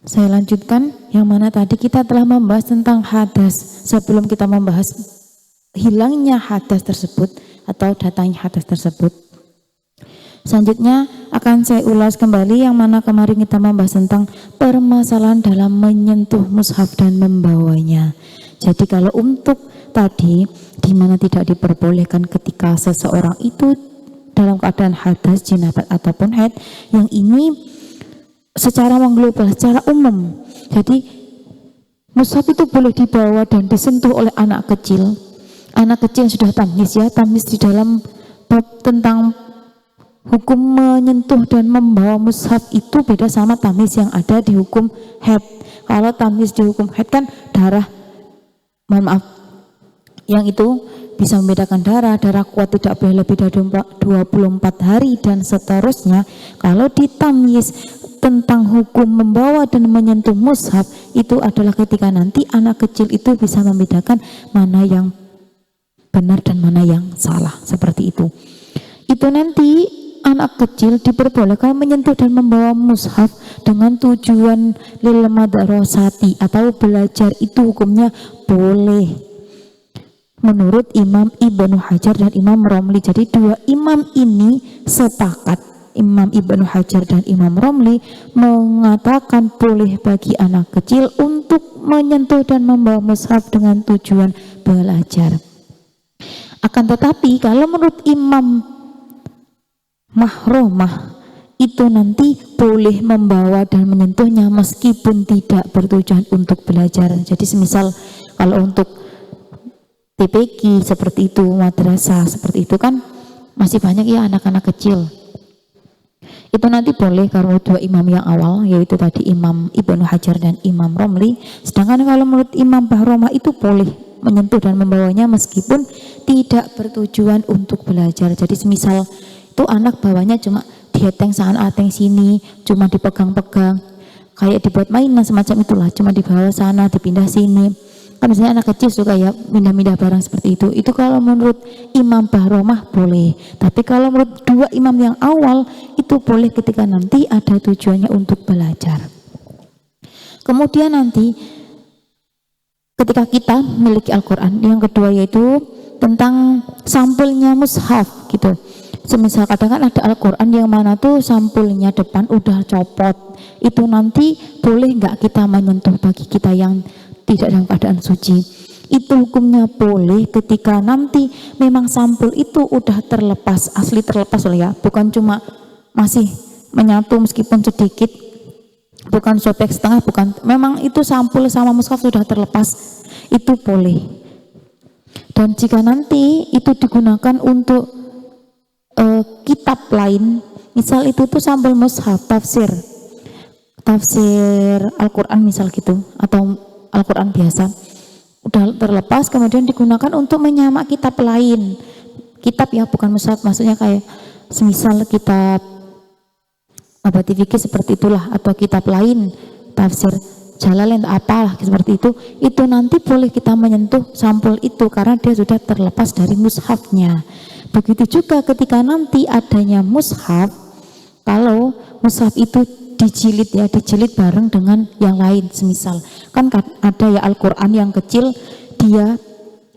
Saya lanjutkan yang mana tadi kita telah membahas tentang hadas. Sebelum kita membahas hilangnya hadas tersebut atau datangnya hadas tersebut, selanjutnya akan saya ulas kembali yang mana kemarin kita membahas tentang permasalahan dalam menyentuh mushaf dan membawanya. Jadi kalau untuk tadi di mana tidak diperbolehkan ketika seseorang itu dalam keadaan hadas, jinabat ataupun haid, yang ini secara mengglobal, secara umum. Jadi mushaf itu boleh dibawa dan disentuh oleh anak kecil. Anak kecil yang sudah tamyiz ya, tamyiz di dalam bab tentang hukum menyentuh dan membawa mushaf itu beda sama tamyiz yang ada di hukum haid. Kalau tamyiz di hukum haid kan darah, mohon maaf, yang itu bisa membedakan darah kuat tidak boleh lebih dari 24 hari dan seterusnya. Kalau di tamyiz tentang hukum membawa dan menyentuh mushaf itu adalah ketika nanti anak kecil itu bisa membedakan mana yang benar dan mana yang salah, seperti itu. Itu nanti anak kecil diperbolehkan menyentuh dan membawa mushaf dengan tujuan lil madrasati atau belajar, itu hukumnya boleh menurut Imam Ibnu Hajar dan Imam Romli. Jadi dua imam ini sepakat, Imam Ibnu Hajar dan Imam Romli mengatakan boleh bagi anak kecil untuk menyentuh dan membawa mushaf dengan tujuan belajar. Akan tetapi kalau menurut Imam Mahromah itu nanti boleh membawa dan menyentuhnya meskipun tidak bertujuan untuk belajar. Jadi semisal kalau untuk TPQ seperti itu, madrasah seperti itu kan masih banyak ya anak-anak kecil. Itu nanti boleh kalau dua imam yang awal, yaitu tadi Imam Ibnu Hajar dan Imam Romli. Sedangkan kalau menurut Imam Mahromah itu boleh menyentuh dan membawanya meskipun tidak bertujuan untuk belajar. Jadi semisal itu anak bawanya cuma diheteng sana ateng sini, cuma dipegang-pegang, kayak dibuat mainan semacam itulah, cuma dibawa sana, dipindah sini. Kan misalnya anak kecil suka ya pindah-pindah barang seperti itu. Itu kalau menurut Imam Mahromah boleh. Tapi kalau menurut dua imam yang awal itu boleh ketika nanti ada tujuannya untuk belajar. Kemudian nanti ketika kita memiliki Al-Quran, yang kedua yaitu tentang sampulnya mushaf gitu. Semisal kadang kan ada Al-Quran yang mana tuh sampulnya depan udah copot, itu nanti boleh nggak kita menyentuh bagi kita yang tidak dalam keadaan suci? Itu hukumnya boleh ketika nanti memang sampul itu udah terlepas, asli terlepas loh ya, bukan cuma masih menyatu meskipun sedikit, bukan sobek setengah, bukan, memang itu sampul sama mushaf sudah terlepas, itu boleh. Dan jika nanti itu digunakan untuk kitab lain, misal itu tuh sampul mushaf, tafsir Al-Quran misal gitu, atau Al-Quran biasa udah terlepas kemudian digunakan untuk menyamak kitab lain, kitab ya bukan mushaf, maksudnya kayak semisal kitab abadi fikih seperti itulah, atau kitab lain tafsir Jalalain apalah seperti itu nanti boleh kita menyentuh sampul itu karena dia sudah terlepas dari mushafnya. Begitu juga ketika nanti adanya mushaf, kalau mushaf itu dijilid ya, dijilid bareng dengan yang lain, semisal kan ada ya Al-Quran yang kecil, dia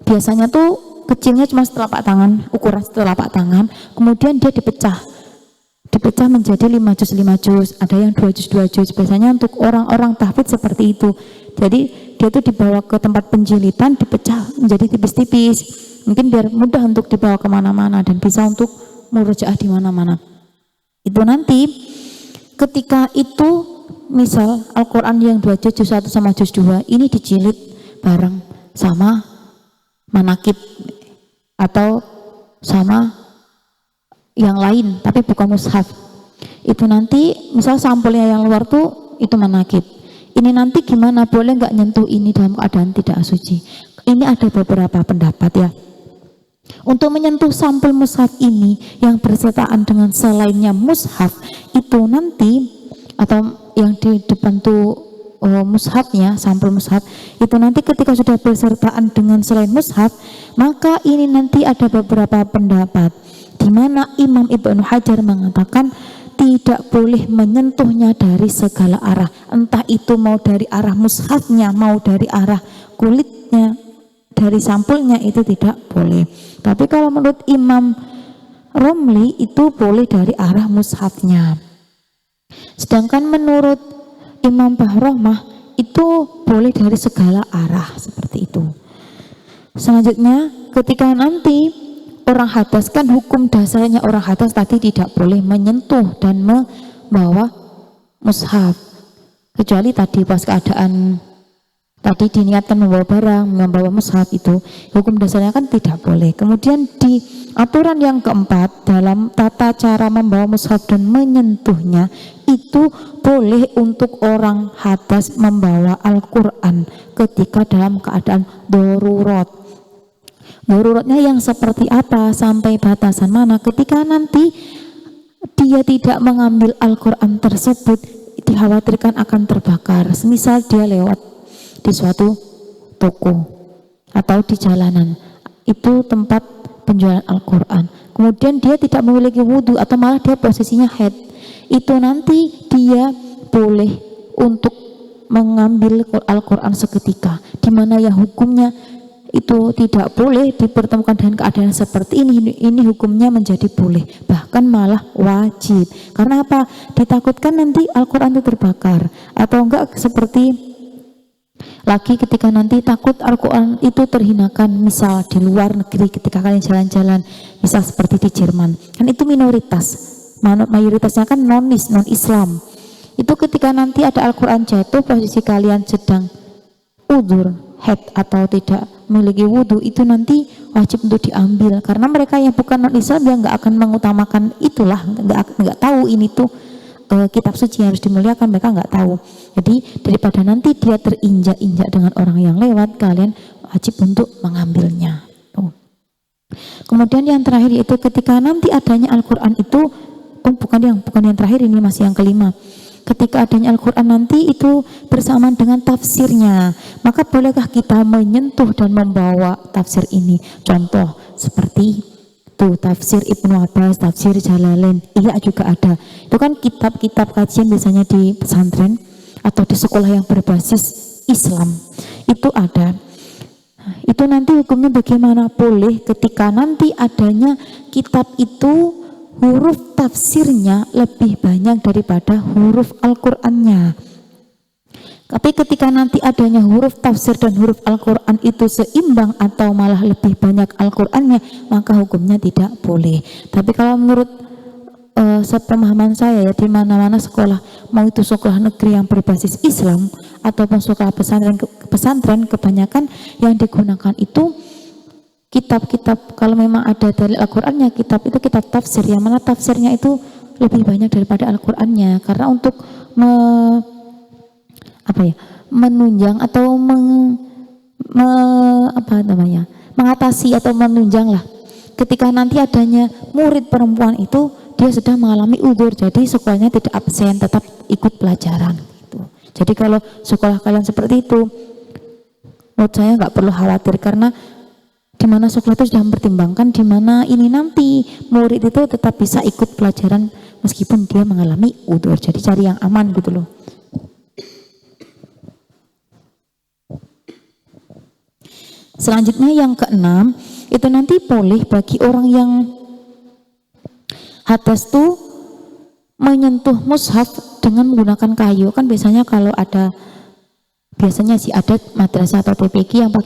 biasanya tuh kecilnya cuma setelapak tangan, ukuran setelapak tangan, kemudian dia dipecah menjadi 5 juz, ada yang 2 juz, biasanya untuk orang-orang tahfidz seperti itu. Jadi dia tuh dibawa ke tempat penjilitan, dipecah menjadi tipis-tipis, mungkin biar mudah untuk dibawa kemana-mana dan bisa untuk murojaah di mana-mana. Itu nanti ketika itu misal Al-Quran yang 2 juz 1 sama juz 2 ini dijilid bareng sama manakib atau sama yang lain tapi bukan mushaf, itu nanti misal sampulnya yang luar tuh itu manakib, ini nanti gimana, boleh nggak nyentuh ini dalam keadaan tidak suci? Ini ada beberapa pendapat ya. Untuk menyentuh sampul mushaf ini yang bersertaan dengan selainnya mushaf itu nanti, atau yang di depan tuh mushafnya, sampul mushaf itu nanti ketika sudah bersertaan dengan selain mushaf, maka ini nanti ada beberapa pendapat di mana Imam Ibnu Hajar mengatakan tidak boleh menyentuhnya dari segala arah, entah itu mau dari arah mushafnya, mau dari arah kulitnya, dari sampulnya, itu tidak boleh. Tapi kalau menurut Imam Romli itu boleh dari arah mushafnya. Sedangkan menurut Imam Bahrohmah itu boleh dari segala arah, seperti itu. Selanjutnya ketika nanti orang hadas, kan hukum dasarnya orang hadas tadi tidak boleh menyentuh dan membawa mushaf, kecuali tadi pas keadaan tadi diniatkan membawa barang, membawa mushaf, itu hukum dasarnya kan tidak boleh. Kemudian di aturan yang keempat, dalam tata cara membawa mushaf dan menyentuhnya, itu boleh untuk orang hadas membawa Al-Quran ketika dalam keadaan darurat. Daruratnya yang seperti apa, sampai batasan mana? Ketika nanti dia tidak mengambil Al-Quran tersebut, dikhawatirkan akan terbakar. Semisal dia lewat di suatu toko atau di jalanan, itu tempat penjualan Al-Quran, kemudian dia tidak memiliki wudhu atau malah dia posisinya haid, itu nanti dia boleh untuk mengambil Al-Quran seketika, dimana yang hukumnya itu tidak boleh dipertemukan dengan keadaan seperti ini hukumnya menjadi boleh, bahkan malah wajib. Karena apa? Ditakutkan nanti Al-Quran itu terbakar, atau enggak seperti lagi ketika nanti takut Al-Quran itu terhinakan, misal di luar negeri ketika kalian jalan-jalan, misal seperti di Jerman, kan itu minoritas, mayoritasnya kan non-Islam. Itu ketika nanti ada Al-Quran jatuh, posisi kalian sedang udzur, haid atau tidak memiliki wudhu, itu nanti wajib untuk diambil, karena mereka yang bukan non-Islam dia nggak akan mengutamakan itulah, nggak tahu ini tuh kitab suci yang harus dimuliakan, mereka nggak tahu. Jadi daripada nanti dia terinjak-injak dengan orang yang lewat, kalian wajib untuk mengambilnya. Kemudian yang terakhir yaitu ketika nanti adanya Al-Quran itu, bukan yang terakhir, ini masih yang kelima. Ketika adanya Al-Quran nanti itu bersamaan dengan tafsirnya, maka bolehkah kita menyentuh dan membawa tafsir ini? Contoh seperti tuh tafsir Ibnu Abbas, tafsir Jalalain, iya juga ada. Itu kan kitab-kitab kajian biasanya di pesantren atau di sekolah yang berbasis Islam, itu ada. Itu nanti hukumnya bagaimana? Boleh ketika nanti adanya kitab itu huruf tafsirnya lebih banyak daripada huruf Al-Qur'annya. Tapi ketika nanti adanya huruf tafsir dan huruf Al-Quran itu seimbang atau malah lebih banyak Al-Qurannya, maka hukumnya tidak boleh. Tapi kalau menurut sepemahaman saya ya, di mana-mana sekolah, mau itu sekolah negeri yang berbasis Islam ataupun sekolah pesantren, kebanyakan yang digunakan itu kitab-kitab, kalau memang ada dari Al-Qurannya, kitab itu kitab tafsir, yang mana tafsirnya itu lebih banyak daripada Al-Qurannya, karena untuk menunjang atau mengatasi atau menunjang lah ketika nanti adanya murid perempuan itu dia sedang mengalami udzur, jadi sekolahnya tidak absen, tetap ikut pelajaran gitu. Jadi kalau sekolah kalian seperti itu, menurut saya nggak perlu khawatir, karena dimana sekolah itu sudah mempertimbangkan dimana ini nanti murid itu tetap bisa ikut pelajaran meskipun dia mengalami udzur, jadi cari yang aman gitu loh. Selanjutnya yang keenam, itu nanti boleh bagi orang yang hadas tuh menyentuh mushaf dengan menggunakan kayu. Kan biasanya kalau ada, biasanya sih ada madrasah atau TPQ yang pakai